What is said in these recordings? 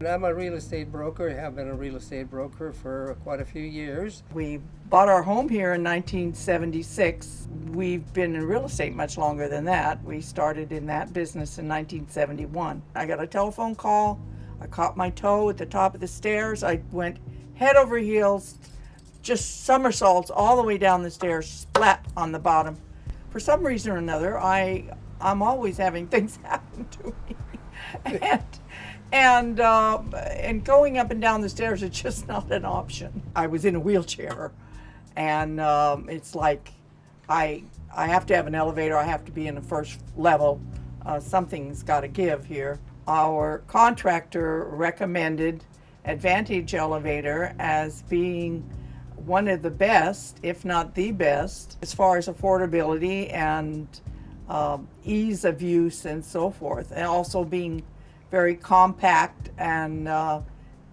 I'm a real estate broker. I have been a real estate broker for quite a few years. We bought our home here in 1976. We've been in real estate much longer than that. We started in that business in 1971. I got a telephone call. I caught my toe at the top of the stairs. I went head over heels, just somersaults all the way down the stairs, splat on the bottom. For some reason or another, I'm always having things happen to me. And going up and down the stairs is just not an option. I was in a wheelchair, and it's like I have to have an elevator. I have to be in the first level. Something's got to give here. Our contractor recommended Advantage Elevator as being one of the best, if not the best, as far as affordability and ease of use and so forth, and also being very compact and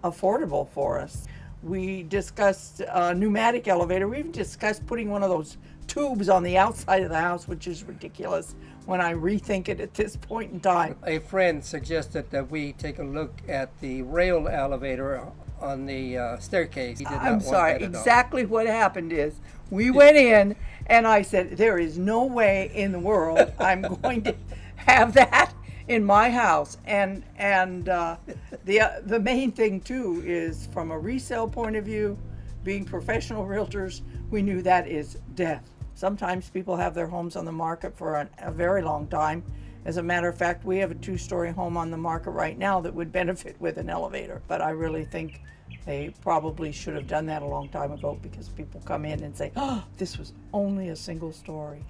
affordable for us. We discussed a pneumatic elevator. We even discussed putting one of those tubes on the outside of the house, which is ridiculous when I rethink it at this point in time. A friend suggested that we take a look at the rail elevator on the staircase. He did not I'm want sorry, that at all. exactly what happened is we went in and I said, there is no way in the world I'm going to have that in my house. And the main thing too is, from a resale point of view, being professional realtors, we knew that is death. Sometimes people have their homes on the market for a very long time. As a matter of fact, we have a 2-story home on the market right now that would benefit with an elevator. But I really think they probably should have done that a long time ago, because people come in and say, oh, this was only a single story.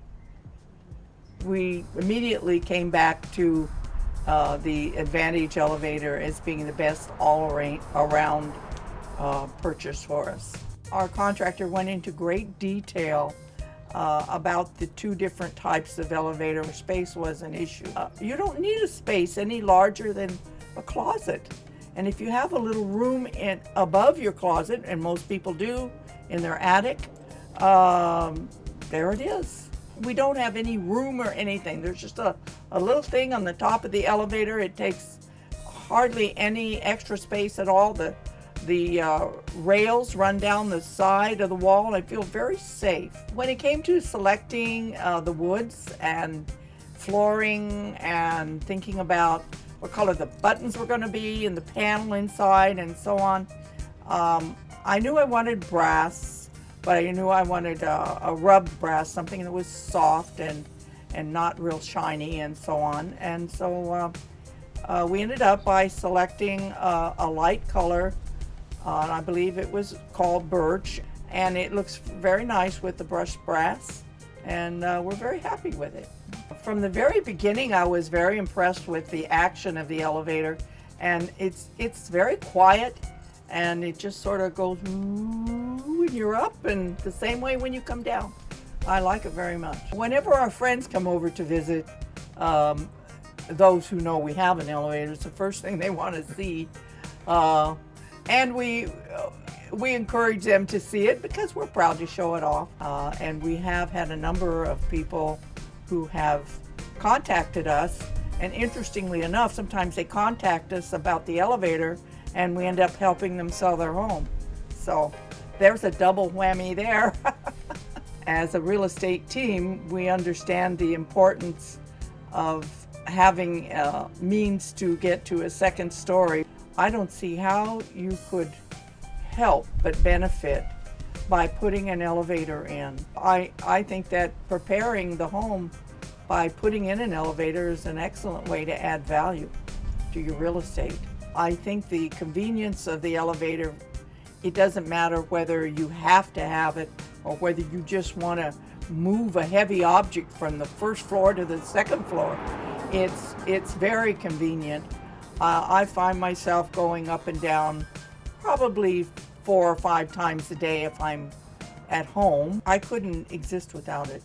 We immediately came back to the Advantage Elevator as being the best all-around purchase for us. Our contractor went into great detail about the 2 different types of elevator. Space was an issue. You don't need a space any larger than a closet. And if you have a little room above your closet, and most people do in their attic, there it is. We don't have any room or anything. There's just a little thing on the top of the elevator. It takes hardly any extra space at all. The rails run down the side of the wall, and I feel very safe. When it came to selecting the woods and flooring and thinking about what color the buttons were going to be and the panel inside and so on, I knew I wanted brass, but I knew I wanted a rubbed brass, something that was soft and not real shiny and so on. And so we ended up by selecting a light color. I believe it was called birch, and it looks very nice with the brushed brass, and we're very happy with it. From the very beginning, I was very impressed with the action of the elevator, and it's very quiet, and it just sort of goes when you're up, and the same way when you come down. I like it very much. Whenever our friends come over to visit, those who know we have an elevator, it's the first thing they want to see. And we encourage them to see it because we're proud to show it off. And we have had a number of people who have contacted us. And interestingly enough, sometimes they contact us about the elevator and we end up helping them sell their home. So there's a double whammy there. As a real estate team, we understand the importance of having means to get to a second story. I don't see how you could help but benefit by putting an elevator in. I think that preparing the home by putting in an elevator is an excellent way to add value to your real estate. I think the convenience of the elevator, it doesn't matter whether you have to have it or whether you just want to move a heavy object from the first floor to the second floor. It's very convenient. I find myself going up and down probably 4 or 5 times a day if I'm at home. I couldn't exist without it.